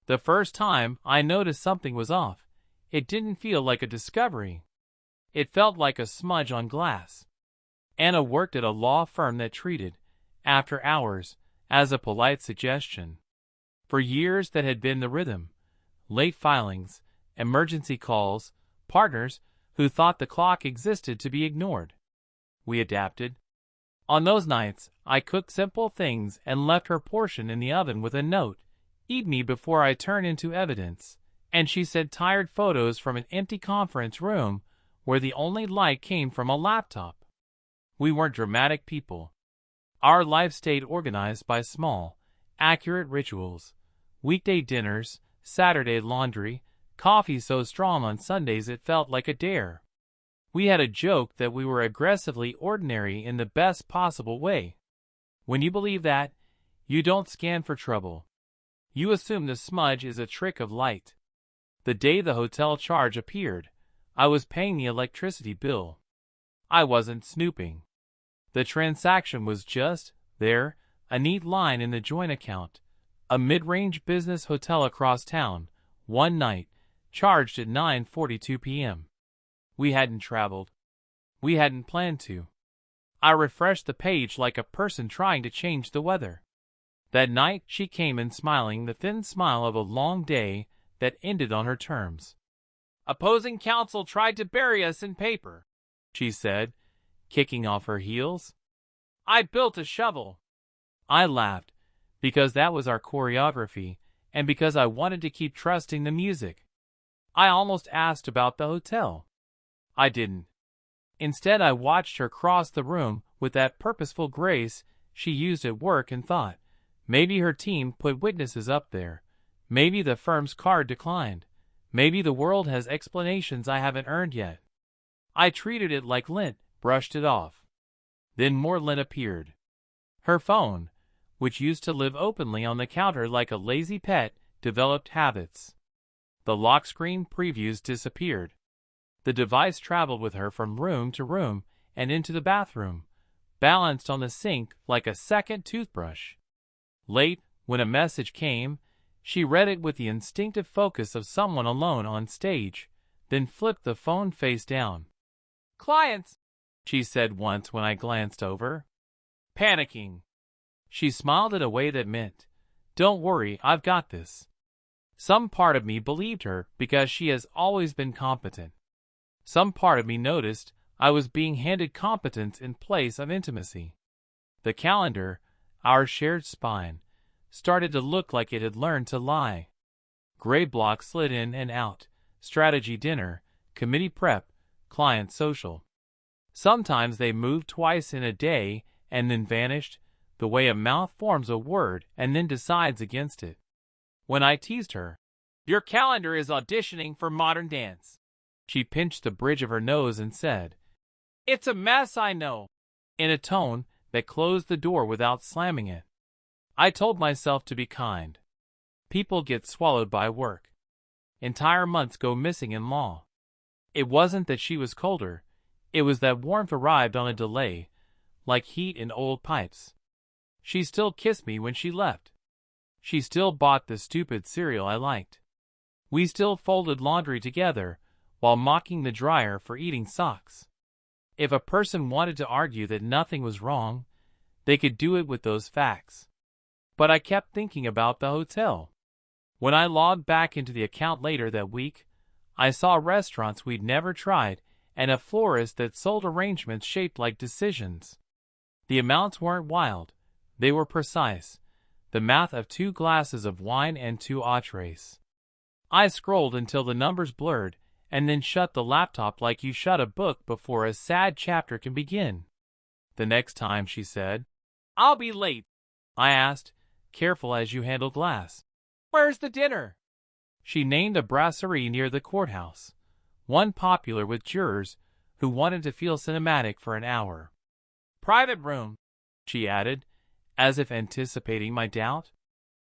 The first time I noticed something was off, it didn't feel like a discovery. It felt like a smudge on glass. Anna worked at a law firm that treated, after hours, as a polite suggestion. For years that had been the rhythm. Late filings, emergency calls, partners who thought the clock existed to be ignored. We adapted. On those nights, I cooked simple things and left her portion in the oven with a note, "Eat me before I turn into evidence," and she sent tired photos from an empty conference room where the only light came from a laptop. We weren't dramatic people. Our life stayed organized by small, accurate rituals. Weekday dinners, Saturday laundry, coffee so strong on Sundays it felt like a dare. We had a joke that we were aggressively ordinary in the best possible way. When you believe that, you don't scan for trouble. You assume the smudge is a trick of light. The day the hotel charge appeared, I was paying the electricity bill. I wasn't snooping. The transaction was just there, a neat line in the joint account. A mid-range business hotel across town, one night, charged at 9:42 p.m. We hadn't traveled. We hadn't planned to. I refreshed the page like a person trying to change the weather. That night she came in smiling the thin smile of a long day that ended on her terms. "Opposing counsel tried to bury us in paper," she said, kicking off her heels. "I built a shovel." I laughed, because that was our choreography, and because I wanted to keep trusting the music. I almost asked about the hotel. I didn't. Instead, I watched her cross the room with that purposeful grace she used at work and thought, maybe her team put witnesses up there. Maybe the firm's card declined. Maybe the world has explanations I haven't earned yet. I treated it like lint, brushed it off. Then more lint appeared. Her phone, which used to live openly on the counter like a lazy pet, developed habits. The lock screen previews disappeared. The device traveled with her from room to room and into the bathroom, balanced on the sink like a second toothbrush. Late, when a message came, she read it with the instinctive focus of someone alone on stage, then flipped the phone face down. "Clients," she said once when I glanced over. Panicking. She smiled in a way that meant, "Don't worry, I've got this." Some part of me believed her because she has always been competent. Some part of me noticed I was being handed competence in place of intimacy. The calendar, our shared spine, started to look like it had learned to lie. Gray blocks slid in and out, strategy dinner, committee prep, client social. Sometimes they moved twice in a day and then vanished, the way a mouth forms a word and then decides against it. When I teased her, "Your calendar is auditioning for modern dance," she pinched the bridge of her nose and said, "It's a mess, I know," in a tone that closed the door without slamming it. I told myself to be kind. People get swallowed by work. Entire months go missing in law. It wasn't that she was colder, it was that warmth arrived on a delay, like heat in old pipes. She still kissed me when she left. She still bought the stupid cereal I liked. We still folded laundry together while mocking the dryer for eating socks. If a person wanted to argue that nothing was wrong, they could do it with those facts. But I kept thinking about the hotel. When I logged back into the account later that week, I saw restaurants we'd never tried and a florist that sold arrangements shaped like decisions. The amounts weren't wild, they were precise, the math of 2 glasses of wine and 2 entrees. I scrolled until the numbers blurred and then shut the laptop like you shut a book before a sad chapter can begin. The next time she said, "I'll be late," I asked, "Careful as you handle glass. Where's the dinner?" She named a brasserie near the courthouse, one popular with jurors who wanted to feel cinematic for an hour. "Private room," she added, as if anticipating my doubt.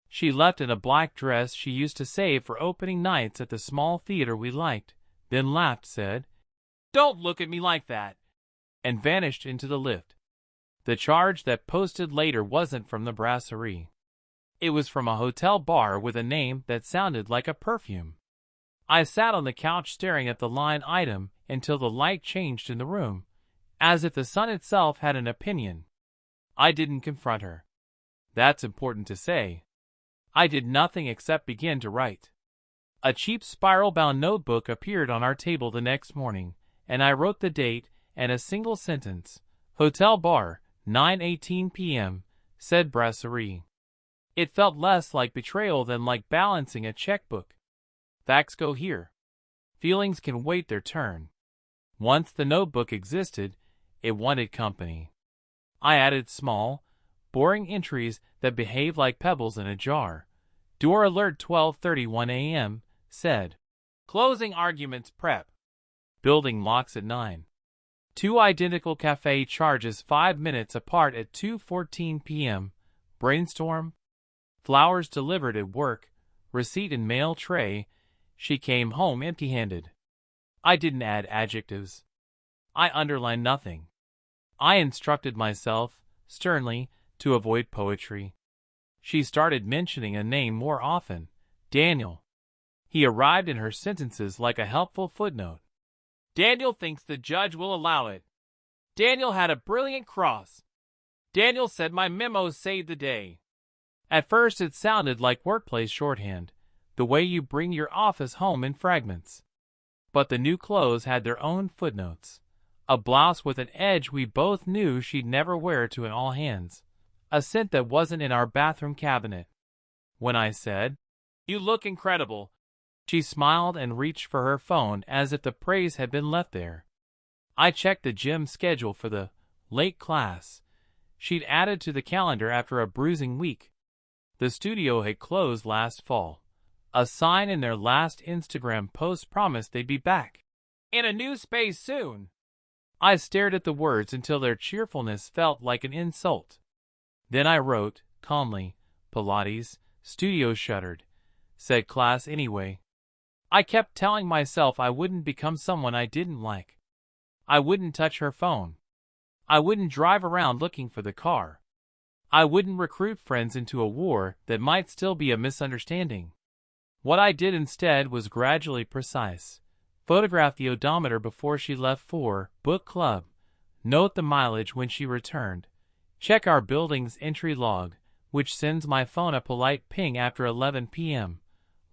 She left in a black dress she used to save for opening nights at the small theater we liked, then laughed, said, "Don't look at me like that," and vanished into the lift. The charge that posted later wasn't from the brasserie. It was from a hotel bar with a name that sounded like a perfume. I sat on the couch staring at the line item until the light changed in the room, as if the sun itself had an opinion. I didn't confront her. That's important to say. I did nothing except begin to write. A cheap spiral-bound notebook appeared on our table the next morning, and I wrote the date and a single sentence. Hotel bar, 9:18 p.m., said Brasserie. It felt less like betrayal than like balancing a checkbook. Facts go here. Feelings can wait their turn. Once the notebook existed, it wanted company. I added small, boring entries that behaved like pebbles in a jar. Door alert 12:31 a.m., said. Closing arguments prep. Building locks at 9. Two identical cafe charges 5 minutes apart at 2:14 p.m. Brainstorm. Flowers delivered at work. Receipt in mail tray. She came home empty-handed. I didn't add adjectives. I underlined nothing. I instructed myself, sternly, to avoid poetry. She started mentioning a name more often. Daniel. He arrived in her sentences like a helpful footnote. Daniel thinks the judge will allow it. Daniel had a brilliant cross. Daniel said my memos saved the day. At first it sounded like workplace shorthand, the way you bring your office home in fragments. But the new clothes had their own footnotes. A blouse with an edge we both knew she'd never wear to an all-hands. A scent that wasn't in our bathroom cabinet. When I said, "You look incredible," she smiled and reached for her phone as if the praise had been left there. I checked the gym schedule for the late class she'd added to the calendar after a bruising week. The studio had closed last fall. A sign in their last Instagram post promised they'd be back in a new space soon. I stared at the words until their cheerfulness felt like an insult. Then I wrote, calmly, Pilates, studio shuttered. Said class anyway. I kept telling myself I wouldn't become someone I didn't like. I wouldn't touch her phone. I wouldn't drive around looking for the car. I wouldn't recruit friends into a war that might still be a misunderstanding. What I did instead was gradually precise. Photograph the odometer before she left for book club. Note the mileage when she returned. Check our building's entry log, which sends my phone a polite ping after 11 p.m.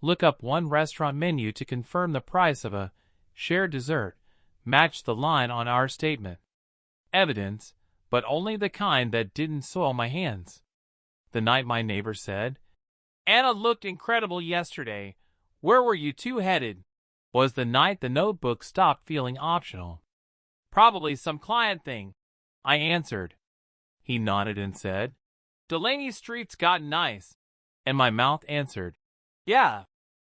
Look up one restaurant menu to confirm the price of a shared dessert. Match the line on our statement. Evidence, but only the kind that didn't soil my hands. The night my neighbor said, Anna looked incredible yesterday. Where were you two headed? Was the night the notebook stopped feeling optional. Probably some client thing, I answered. He nodded and said, Delaney Street's got nice. And my mouth answered, yeah,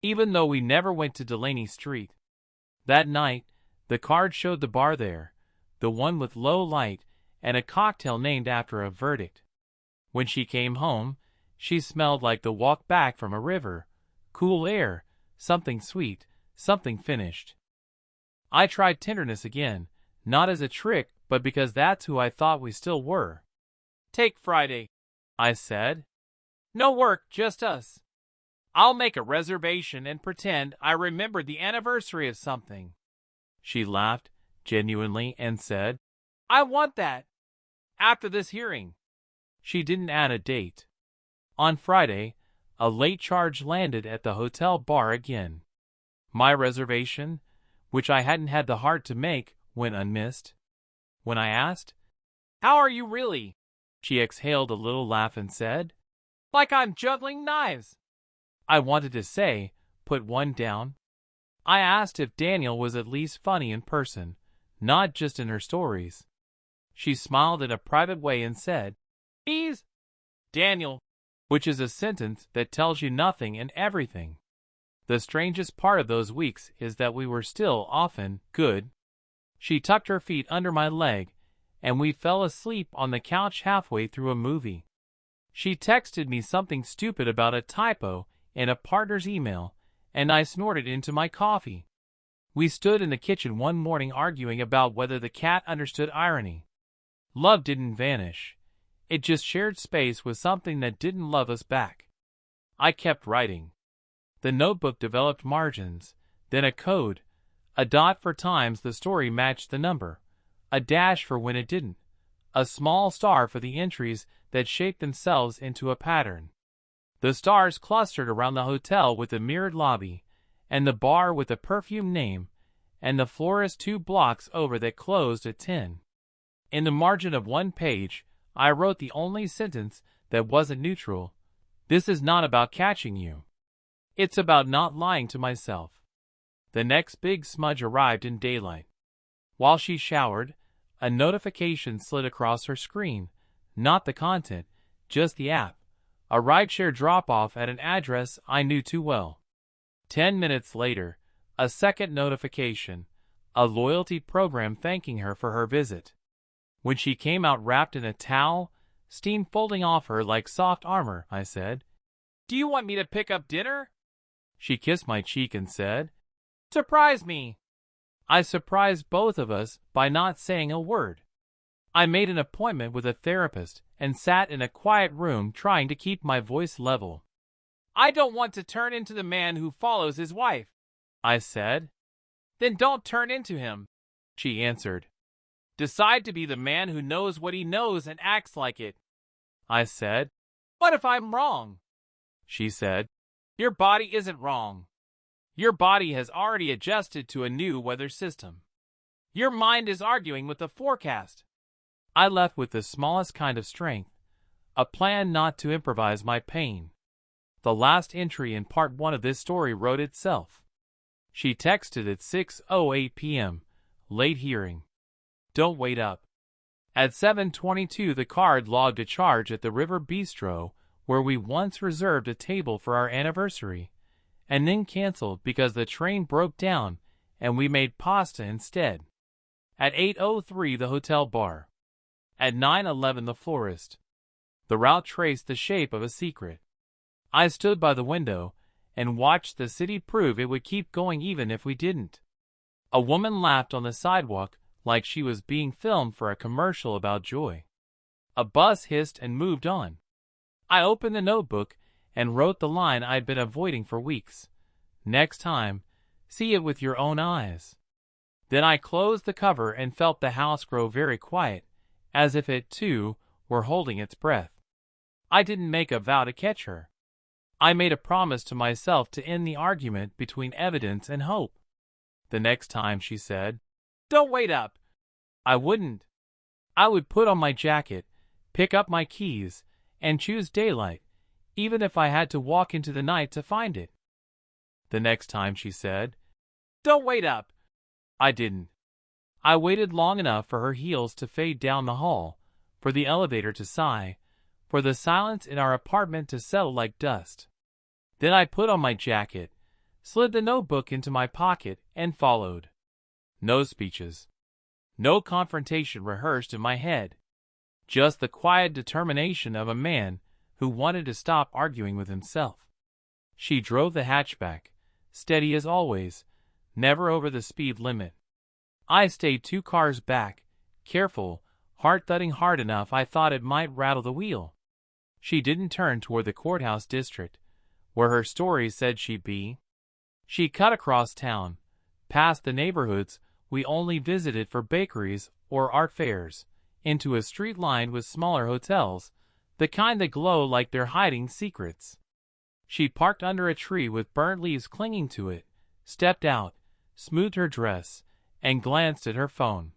even though we never went to Delaney Street. That night, the card showed the bar there, the one with low light and a cocktail named after a verdict. When she came home, she smelled like the walk back from a river, cool air, something sweet, something finished. I tried tenderness again, not as a trick, but because that's who I thought we still were. Take Friday, I said. No work, just us. I'll make a reservation and pretend I remembered the anniversary of something. She laughed, genuinely, and said, I want that. After this hearing. She didn't add a date. On Friday, a late charge landed at the hotel bar again. My reservation, which I hadn't had the heart to make, went unmissed. When I asked, How are you really? She exhaled a little laugh and said, Like I'm juggling knives. I wanted to say, put one down. I asked if Daniel was at least funny in person, not just in her stories. She smiled in a private way and said, He's Daniel, which is a sentence that tells you nothing and everything. The strangest part of those weeks is that we were still often good. She tucked her feet under my leg, and we fell asleep on the couch halfway through a movie. She texted me something stupid about a typo in a partner's email, and I snorted into my coffee. We stood in the kitchen one morning arguing about whether the cat understood irony. Love didn't vanish. It just shared space with something that didn't love us back. I kept writing. The notebook developed margins, then a code, a dot for times the story matched the number, a dash for when it didn't, a small star for the entries that shaped themselves into a pattern. The stars clustered around the hotel with the mirrored lobby, and the bar with the perfume name, and the florist 2 blocks over that closed at 10. In the margin of one page, I wrote the only sentence that wasn't neutral. This is not about catching you. It's about not lying to myself. The next big smudge arrived in daylight. While she showered, a notification slid across her screen, not the content, just the app. A rideshare drop-off at an address I knew too well. 10 minutes later, a second notification, a loyalty program thanking her for her visit. When she came out wrapped in a towel, steam folding off her like soft armor, I said, "Do you want me to pick up dinner?" She kissed my cheek and said, "Surprise me." I surprised both of us by not saying a word. I made an appointment with a therapist and sat in a quiet room trying to keep my voice level. "I don't want to turn into the man who follows his wife," I said. "Then don't turn into him," she answered. "Decide to be the man who knows what he knows and acts like it," I said. "What if I'm wrong?" she said. "Your body isn't wrong. Your body has already adjusted to a new weather system. Your mind is arguing with the forecast." I left with the smallest kind of strength, a plan not to improvise my pain. The last entry in part 1 of this story wrote itself. She texted at 6:08 p.m., late hearing. Don't wait up. At 7:22 the card logged a charge at the River Bistro where we once reserved a table for our anniversary, and then canceled because the train broke down and we made pasta instead. At 8:03 the hotel bar. At 9:11 the florist. The route traced the shape of a secret. I stood by the window and watched the city prove it would keep going even if we didn't. A woman laughed on the sidewalk like she was being filmed for a commercial about joy. A bus hissed and moved on. I opened the notebook and wrote the line I'd been avoiding for weeks. Next time, see it with your own eyes. Then I closed the cover and felt the house grow very quiet, as if it, too, were holding its breath. I didn't make a vow to catch her. I made a promise to myself to end the argument between evidence and hope. The next time she said, "Don't wait up," I wouldn't. I would put on my jacket, pick up my keys, and choose daylight, even if I had to walk into the night to find it. The next time she said, "Don't wait up," I didn't. I waited long enough for her heels to fade down the hall, for the elevator to sigh, for the silence in our apartment to settle like dust. Then I put on my jacket, slid the notebook into my pocket, and followed. No speeches. No confrontation rehearsed in my head. Just the quiet determination of a man who wanted to stop arguing with himself. She drove the hatchback, steady as always, never over the speed limit. I stayed 2 cars back, careful, heart thudding hard enough I thought it might rattle the wheel. She didn't turn toward the courthouse district, where her story said she'd be. She cut across town, past the neighborhoods we only visited for bakeries or art fairs, into a street lined with smaller hotels, the kind that glow like they're hiding secrets. She parked under a tree with burnt leaves clinging to it, stepped out, smoothed her dress, and glanced at her phone.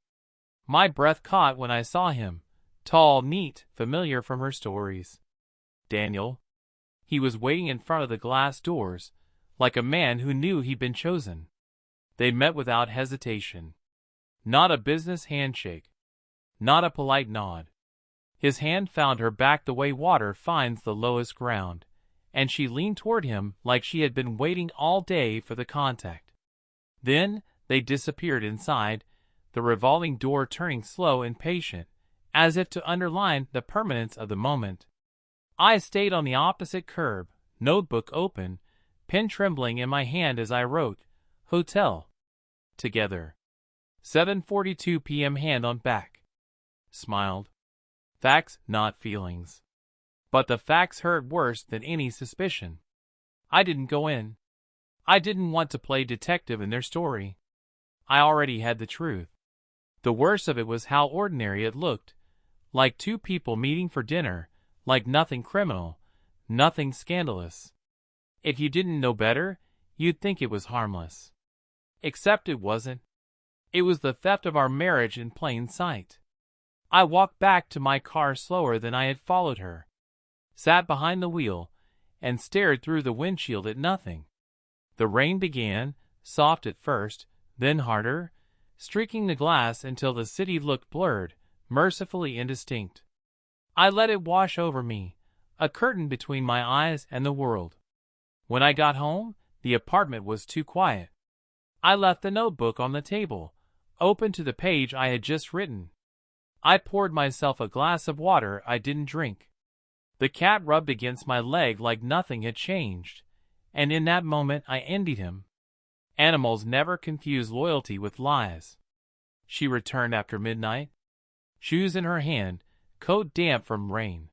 My breath caught when I saw him, tall, neat, familiar from her stories. Daniel. He was waiting in front of the glass doors, like a man who knew he'd been chosen. They met without hesitation. Not a business handshake. Not a polite nod. His hand found her back the way water finds the lowest ground, and she leaned toward him like she had been waiting all day for the contact. Then they disappeared inside, the revolving door turning slow and patient, as if to underline the permanence of the moment. I stayed on the opposite curb, notebook open, pen trembling in my hand as I wrote, "Hotel." Together. 7:42 p.m. hand on back. Smiled. Facts, not feelings. But the facts hurt worse than any suspicion. I didn't go in. I didn't want to play detective in their story. I already had the truth. The worst of it was how ordinary it looked. Like two people meeting for dinner, like nothing criminal, nothing scandalous. If you didn't know better, you'd think it was harmless. Except it wasn't. It was the theft of our marriage in plain sight. I walked back to my car slower than I had followed her, sat behind the wheel, and stared through the windshield at nothing. The rain began, soft at first, then harder, streaking the glass until the city looked blurred, mercifully indistinct. I let it wash over me, a curtain between my eyes and the world. When I got home, the apartment was too quiet. I left the notebook on the table, open to the page I had just written. I poured myself a glass of water I didn't drink. The cat rubbed against my leg like nothing had changed, and in that moment I envied him. Animals never confuse loyalty with lies. She returned after midnight, shoes in her hand, coat damp from rain.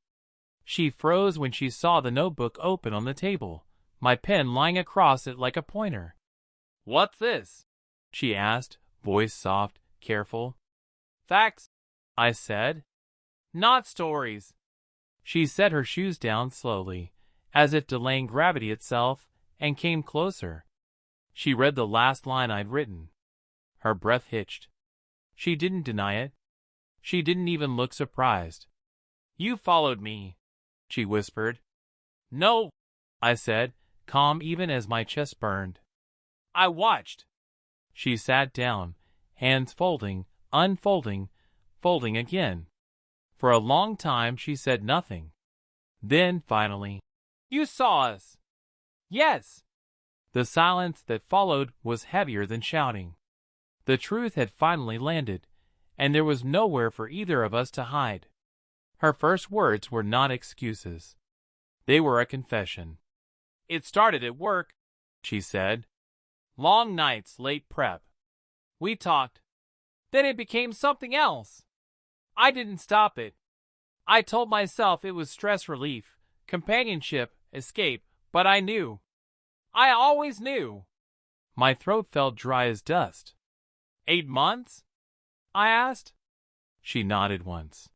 She froze when she saw the notebook open on the table, my pen lying across it like a pointer. "What's this?" she asked, voice soft, careful. "Facts," I said. "Not stories." She set her shoes down slowly, as if delaying gravity itself, and came closer. She read the last line I'd written. Her breath hitched. She didn't deny it. She didn't even look surprised. "You followed me," she whispered. "No," I said, calm even as my chest burned. "I watched." She sat down, hands folding, unfolding, folding again. For a long time she said nothing. Then, finally, "You saw us." "Yes." The silence that followed was heavier than shouting. The truth had finally landed, and there was nowhere for either of us to hide. Her first words were not excuses. They were a confession. "It started at work," she said. "Long nights, late prep. We talked. Then it became something else. I didn't stop it. I told myself it was stress relief, companionship, escape, but I knew. I always knew." My throat felt dry as dust. 8 months? I asked. She nodded once.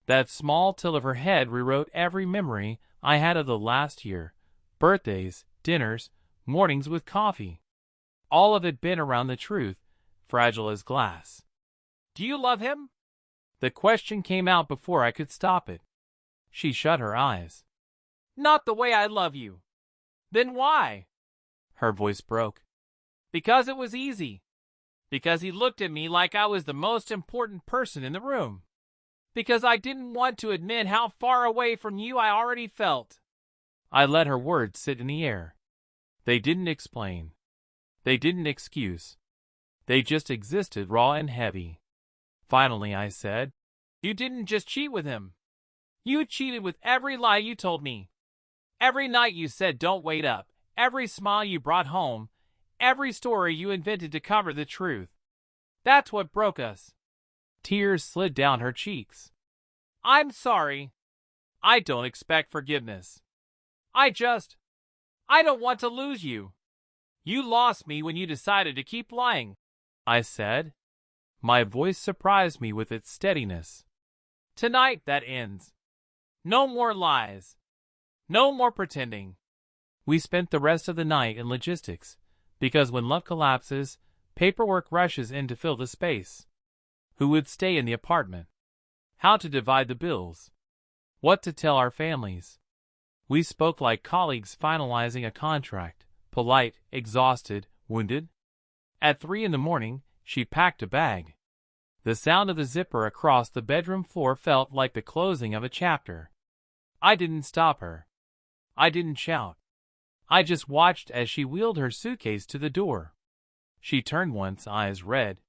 That small tilt of her head rewrote every memory I had of the last year. Birthdays, dinners, mornings with coffee. All of it bent around the truth, fragile as glass. "Do you love him?" The question came out before I could stop it. She shut her eyes. "Not the way I love you." "Then why?" Her voice broke. "Because it was easy. Because he looked at me like I was the most important person in the room. Because I didn't want to admit how far away from you I already felt." I let her words sit in the air. They didn't explain. They didn't excuse. They just existed raw and heavy. Finally I said, "You didn't just cheat with him. You cheated with every lie you told me. Every night you said don't wait up. Every smile you brought home. Every story you invented to cover the truth. That's what broke us." Tears slid down her cheeks. "I'm sorry. I don't expect forgiveness. I don't want to lose you. You lost me when you decided to keep lying," I said. My voice surprised me with its steadiness. "Tonight that ends. No more lies. No more pretending." We spent the rest of the night in logistics, because when love collapses, paperwork rushes in to fill the space. Who would stay in the apartment? How to divide the bills? What to tell our families? We spoke like colleagues finalizing a contract, polite, exhausted, wounded. At 3 a.m, she packed a bag. The sound of the zipper across the bedroom floor felt like the closing of a chapter. I didn't stop her. I didn't shout. I just watched as she wheeled her suitcase to the door. She turned once, eyes red.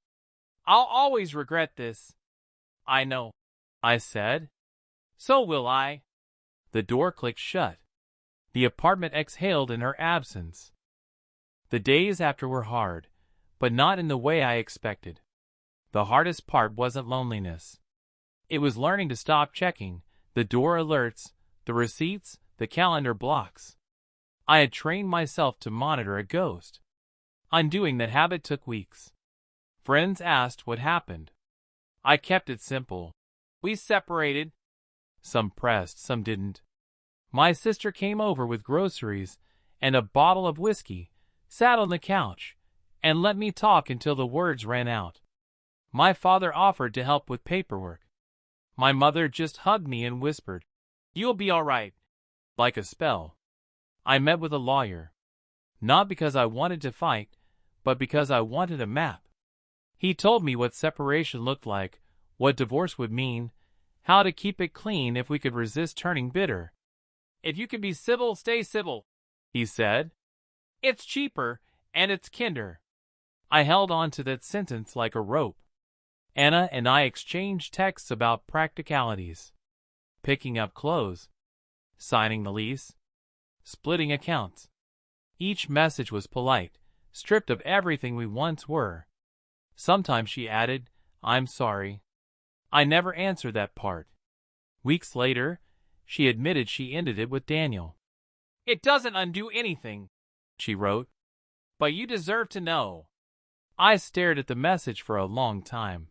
"I'll always regret this." "I know," I said. "So will I." The door clicked shut. The apartment exhaled in her absence. The days after were hard, but not in the way I expected. The hardest part wasn't loneliness. It was learning to stop checking the door alerts, the receipts, the calendar blocks. I had trained myself to monitor a ghost. Undoing that habit took weeks. Friends asked what happened. I kept it simple. We separated. Some pressed, some didn't. My sister came over with groceries and a bottle of whiskey, sat on the couch, and let me talk until the words ran out. My father offered to help with paperwork. My mother just hugged me and whispered, "You'll be all right," like a spell. I met with a lawyer. Not because I wanted to fight, but because I wanted a map. He told me what separation looked like, what divorce would mean, how to keep it clean if we could resist turning bitter. "If you can be civil, stay civil," he said. "It's cheaper, and it's kinder." I held on to that sentence like a rope. Anna and I exchanged texts about practicalities. Picking up clothes, signing the lease, splitting accounts. Each message was polite, stripped of everything we once were. Sometimes she added, "I'm sorry." I never answered that part. Weeks later, she admitted she ended it with Daniel. "It doesn't undo anything," she wrote, "but you deserve to know." I stared at the message for a long time.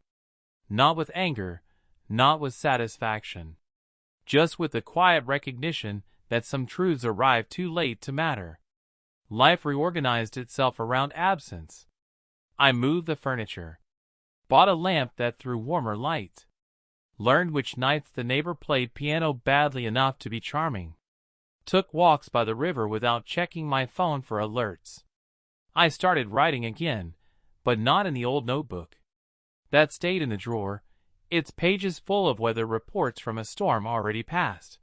Not with anger, not with satisfaction. Just with the quiet recognition that some truths arrived too late to matter. Life reorganized itself around absence. I moved the furniture. Bought a lamp that threw warmer light. Learned which nights the neighbor played piano badly enough to be charming. Took walks by the river without checking my phone for alerts. I started writing again, but not in the old notebook. That stayed in the drawer, its pages full of weather reports from a storm already past.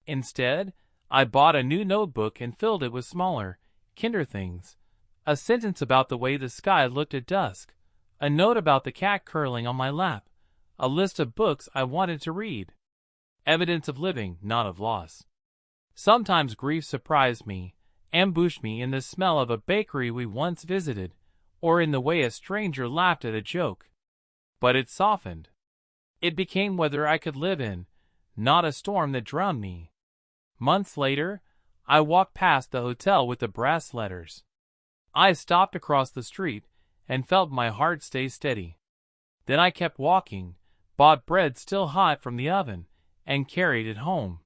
Instead, I bought a new notebook and filled it with smaller, kinder things. A sentence about the way the sky looked at dusk, a note about the cat curling on my lap, a list of books I wanted to read. Evidence of living, not of loss. Sometimes grief surprised me, ambushed me in the smell of a bakery we once visited, or in the way a stranger laughed at a joke. But it softened. It became weather I could live in, not a storm that drowned me. Months later, I walked past the hotel with the brass letters. I stopped across the street and felt my heart stay steady. Then I kept walking, bought bread still hot from the oven, and carried it home.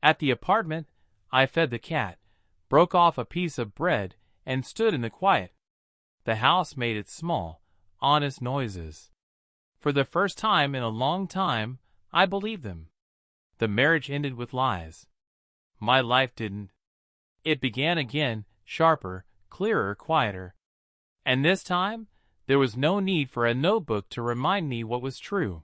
At the apartment, I fed the cat, broke off a piece of bread, and stood in the quiet. The house made its small, honest noises. For the first time in a long time, I believed them. The marriage ended with lies. My life didn't. It began again, sharper, clearer, quieter. And this time, there was no need for a notebook to remind me what was true.